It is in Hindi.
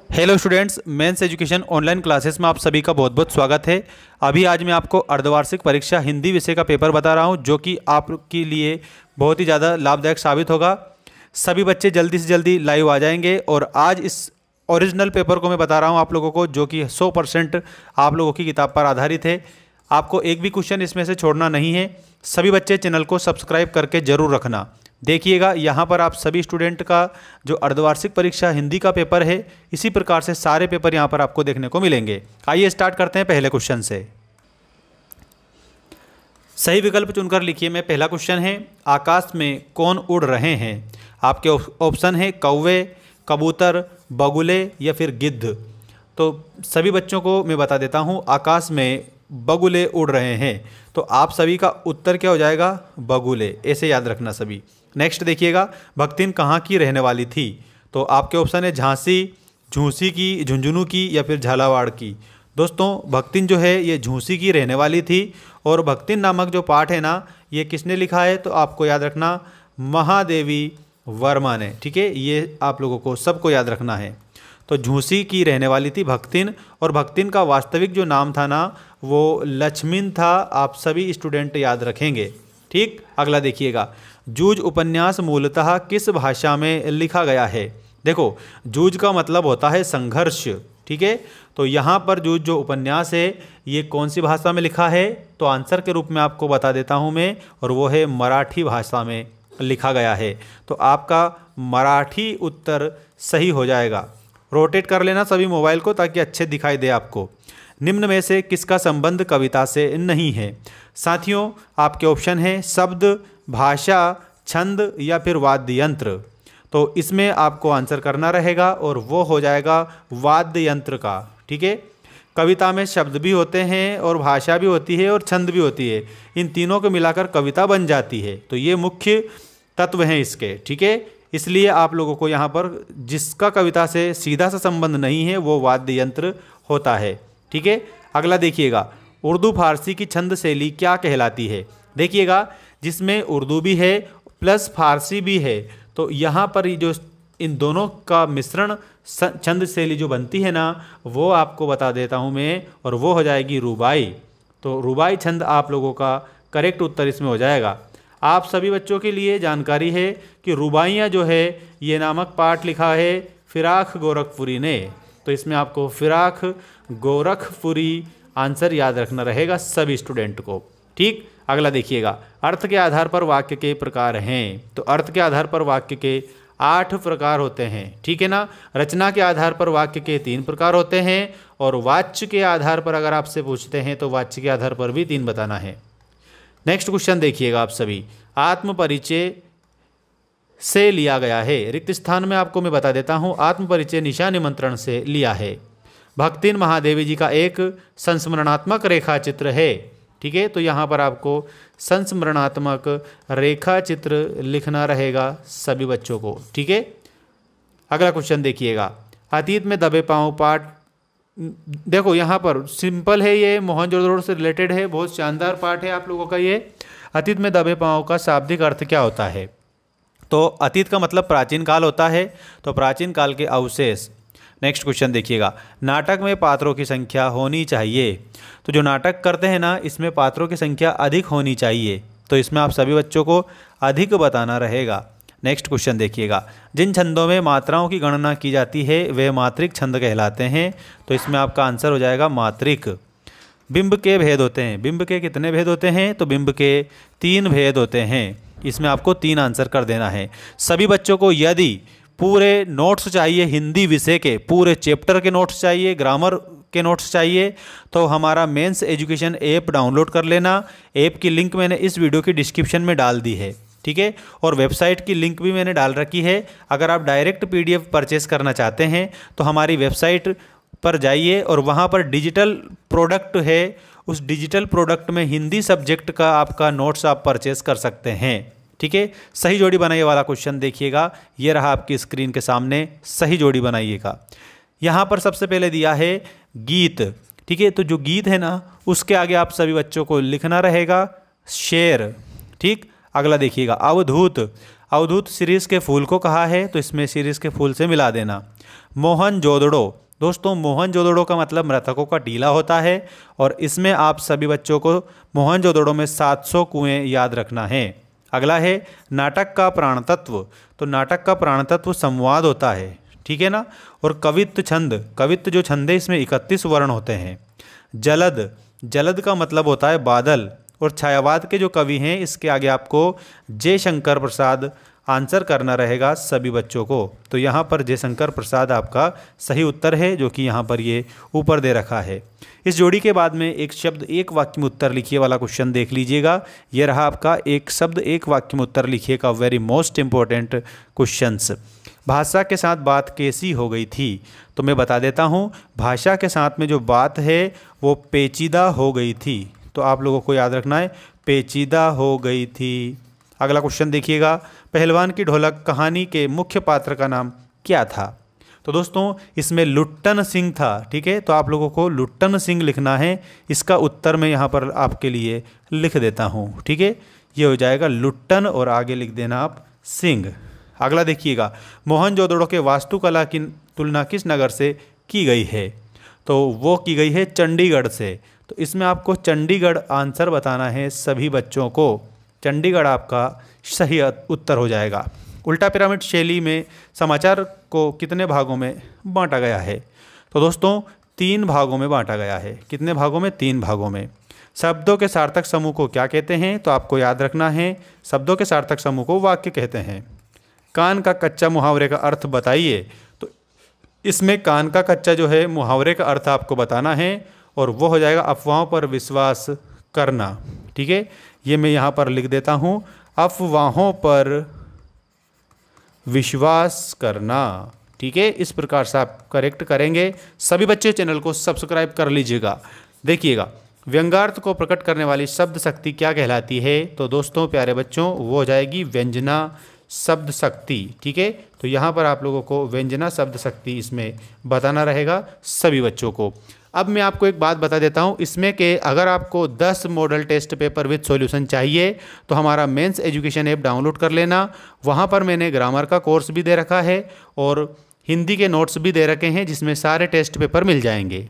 Hello students, men's education online classes में आप सभी का बहुत बहुत स्वागत है। आज मैं आपको अर्धवार्षिक परीक्षा हिंदी विषय का पेपर बता रहा हूं, जो कि आपके लिए बहुत ही ज़्यादा लाभदायक साबित होगा। सभी बच्चे जल्दी से जल्दी लाइव आ जाएंगे और आज इस ओरिजिनल पेपर को मैं बता रहा हूं आप लोगों को, जो कि 100% आप लोगों की किताब पर आधारित है। आपको एक भी क्वेश्चन इसमें से छोड़ना नहीं है। सभी बच्चे चैनल को सब्सक्राइब करके ज़रूर रखना। देखिएगा, यहाँ पर आप सभी स्टूडेंट का जो अर्धवार्षिक परीक्षा हिंदी का पेपर है, इसी प्रकार से सारे पेपर यहाँ पर आपको देखने को मिलेंगे। आइए स्टार्ट करते हैं पहले क्वेश्चन से। सही विकल्प चुनकर लिखिए। मैं पहला क्वेश्चन है, आकाश में कौन उड़ रहे हैं? आपके ऑप्शन है कौवे, कबूतर, बगुले या फिर गिद्ध। तो सभी बच्चों को मैं बता देता हूँ, आकाश में बगुले उड़ रहे हैं। तो आप सभी का उत्तर क्या हो जाएगा? बगुले। ऐसे याद रखना सभी। नेक्स्ट देखिएगा, भक्तिन कहाँ की रहने वाली थी? तो आपके ऑप्शन है झांसी, झूंसी की, झुंझुनू की या फिर झालावाड़ की। दोस्तों, भक्तिन जो है ये झूंसी की रहने वाली थी। और भक्तिन नामक जो पाठ है ना, ये किसने लिखा है? तो आपको याद रखना, महादेवी वर्मा ने। ठीक है, ये आप लोगों को सबको याद रखना है। तो झूंसी की रहने वाली थी भक्तिन, और भक्तिन का वास्तविक जो नाम था ना, वो लक्ष्मीन था। आप सभी स्टूडेंट याद रखेंगे। ठीक, अगला देखिएगा, जूझ उपन्यास मूलतः किस भाषा में लिखा गया है? देखो, जूझ का मतलब होता है संघर्ष। ठीक है, तो यहाँ पर जूझ जो उपन्यास है, ये कौन सी भाषा में लिखा है? तो आंसर के रूप में आपको बता देता हूँ मैं, और वो है मराठी भाषा में लिखा गया है। तो आपका मराठी उत्तर सही हो जाएगा। रोटेट कर लेना सभी मोबाइल को, ताकि अच्छे दिखाई दे आपको। निम्न में से किसका संबंध कविता से नहीं है? साथियों, आपके ऑप्शन है शब्द, भाषा, छंद या फिर वाद्य यंत्र। तो इसमें आपको आंसर करना रहेगा, और वो हो जाएगा वाद्य यंत्र का। ठीक है, कविता में शब्द भी होते हैं और भाषा भी होती है और छंद भी होती है। इन तीनों को मिलाकर कविता बन जाती है। तो ये मुख्य तत्व हैं इसके। ठीक है, इसलिए आप लोगों को यहाँ पर जिसका कविता से सीधा सा संबंध नहीं है, वो वाद्य यंत्र होता है। ठीक है, अगला देखिएगा, उर्दू फारसी की छंद शैली क्या कहलाती है? देखिएगा, जिसमें उर्दू भी है प्लस फारसी भी है, तो यहाँ पर जो इन दोनों का मिश्रण छंद शैली जो बनती है ना, वो आपको बता देता हूँ मैं, और वो हो जाएगी रुबाई। तो रुबाई छंद आप लोगों का करेक्ट उत्तर इसमें हो जाएगा। आप सभी बच्चों के लिए जानकारी है कि रुबाइयाँ जो है, ये नामक पाठ लिखा है फिराक गोरखपुरी ने। तो इसमें आपको फिराक गोरखपुरी आंसर याद रखना रहेगा सभी स्टूडेंट को। ठीक, अगला देखिएगा, अर्थ के आधार पर वाक्य के प्रकार हैं। तो अर्थ के आधार पर वाक्य के 8 प्रकार होते हैं। ठीक है ना, रचना के आधार पर वाक्य के 3 प्रकार होते हैं, और वाच्य के आधार पर अगर आपसे पूछते हैं तो वाच्य के आधार पर भी 3 बताना है। नेक्स्ट क्वेश्चन देखिएगा आप सभी, आत्म परिचय से लिया गया है। रिक्त स्थान में आपको मैं बता देता हूँ, आत्म परिचय निशा निमंत्रण से लिया है। भक्तिन महादेवी जी का एक संस्मरणात्मक रेखा चित्र है। ठीक है, तो यहाँ पर आपको संस्मरणात्मक रेखा चित्र लिखना रहेगा सभी बच्चों को। ठीक है, अगला क्वेश्चन देखिएगा, अतीत में दबे पांव पाठ। देखो, यहाँ पर सिंपल है, ये मोहनजोदड़ो से रिलेटेड है, बहुत शानदार पाठ है आप लोगों का ये। अतीत में दबे पांव का शाब्दिक अर्थ क्या होता है? तो अतीत का मतलब प्राचीन काल होता है, तो प्राचीन काल के अवशेष। नेक्स्ट क्वेश्चन देखिएगा, नाटक में पात्रों की संख्या होनी चाहिए। तो जो नाटक करते हैं ना, इसमें पात्रों की संख्या अधिक होनी चाहिए। तो इसमें आप सभी बच्चों को अधिक बताना रहेगा। नेक्स्ट क्वेश्चन देखिएगा, जिन छंदों में मात्राओं की गणना की जाती है वे मात्रिक छंद कहलाते हैं। तो इसमें आपका आंसर हो जाएगा मात्रिक। बिंब के भेद होते हैं। बिंब के कितने भेद होते हैं? तो बिंब के 3 भेद होते हैं। इसमें आपको 3 आंसर कर देना है। सभी बच्चों को यदि पूरे नोट्स चाहिए, हिंदी विषय के पूरे चैप्टर के नोट्स चाहिए, ग्रामर के नोट्स चाहिए, तो हमारा मेंस एजुकेशन ऐप डाउनलोड कर लेना। ऐप की लिंक मैंने इस वीडियो की डिस्क्रिप्शन में डाल दी है। ठीक है, और वेबसाइट की लिंक भी मैंने डाल रखी है। अगर आप डायरेक्ट PDF परचेस करना चाहते हैं तो हमारी वेबसाइट पर जाइए, और वहाँ पर डिजिटल प्रोडक्ट है, उस डिजिटल प्रोडक्ट में हिंदी सब्जेक्ट का आपका नोट्स आप परचेस कर सकते हैं। ठीक है, सही जोड़ी बनाइए वाला क्वेश्चन देखिएगा, ये रहा आपकी स्क्रीन के सामने, सही जोड़ी बनाइएगा। यहाँ पर सबसे पहले दिया है गीत। ठीक है, तो जो गीत है ना, उसके आगे आप सभी बच्चों को लिखना रहेगा शेर। ठीक, अगला देखिएगा, अवधूत। अवधूत शिरीष के फूल को कहा है, तो इसमें शिरीष के फूल से मिला देना। मोहनजोदड़ो, दोस्तों मोहनजोदड़ो का मतलब मृतकों का टीला होता है और इसमें आप सभी बच्चों को मोहनजोदड़ो में 700 कुएं याद रखना है। अगला है नाटक का प्राण तत्व, तो नाटक का प्राण तत्व संवाद होता है, ठीक है ना। और कवित्त छंद, कवित्त जो छंद है इसमें 31 वर्ण होते हैं। जलद, जलद का मतलब होता है बादल। और छायावाद के जो कवि हैं इसके आगे आपको जयशंकर प्रसाद आंसर करना रहेगा सभी बच्चों को। तो यहाँ पर जयशंकर प्रसाद आपका सही उत्तर है, जो कि यहाँ पर ये ऊपर दे रखा है। इस जोड़ी के बाद में एक शब्द एक वाक्य में उत्तर लिखिए वाला क्वेश्चन देख लीजिएगा। ये रहा आपका एक शब्द एक वाक्य में उत्तर लिखिए का वेरी मोस्ट इंपॉर्टेंट क्वेश्चंस। भाषा के साथ बात कैसी हो गई थी, तो मैं बता देता हूँ, भाषा के साथ में जो बात है वो पेचीदा हो गई थी। तो आप लोगों को याद रखना है पेचीदा हो गई थी। अगला क्वेश्चन देखिएगा, पहलवान की ढोलक कहानी के मुख्य पात्र का नाम क्या था। तो दोस्तों इसमें लुट्टन सिंह था, ठीक है। तो आप लोगों को लुट्टन सिंह लिखना है। इसका उत्तर मैं यहाँ पर आपके लिए लिख देता हूँ, ठीक है। ये हो जाएगा लुट्टन और आगे लिख देना आप सिंह। अगला देखिएगा, मोहनजोदड़ो के वास्तुकला की तुलना किस नगर से की गई है, तो वो की गई है चंडीगढ़ से। तो इसमें आपको चंडीगढ़ आंसर बताना है सभी बच्चों को। चंडीगढ़ आपका सही उत्तर हो जाएगा। उल्टा पिरामिड शैली में समाचार को कितने भागों में बांटा गया है, तो दोस्तों 3 भागों में बांटा गया है। कितने भागों में? 3 भागों में। शब्दों के सार्थक समूह को क्या कहते हैं, तो आपको याद रखना है शब्दों के सार्थक समूह को वाक्य कहते हैं। कान का कच्चा मुहावरे का अर्थ बताइए, तो इसमें कान का कच्चा जो है मुहावरे का अर्थ आपको बताना है और वो हो जाएगा अफवाहों पर विश्वास करना, ठीक है। ये मैं यहाँ पर लिख देता हूँ, अफवाहों पर विश्वास करना, ठीक है। इस प्रकार से आप करेक्ट करेंगे। सभी बच्चे चैनल को सब्सक्राइब कर लीजिएगा। देखिएगा, व्यंग्यार्थ को प्रकट करने वाली शब्द शक्ति क्या कहलाती है, तो दोस्तों प्यारे बच्चों वो हो जाएगी व्यंजना शब्द शक्ति, ठीक है। तो यहाँ पर आप लोगों को व्यंजना शब्द शक्ति इसमें बताना रहेगा सभी बच्चों को। अब मैं आपको एक बात बता देता हूँ, इसमें के अगर आपको 10 model test paper with solution चाहिए तो हमारा मेंस एजुकेशन ऐप डाउनलोड कर लेना। वहाँ पर मैंने ग्रामर का कोर्स भी दे रखा है और हिंदी के नोट्स भी दे रखे हैं, जिसमें सारे टेस्ट पेपर मिल जाएंगे।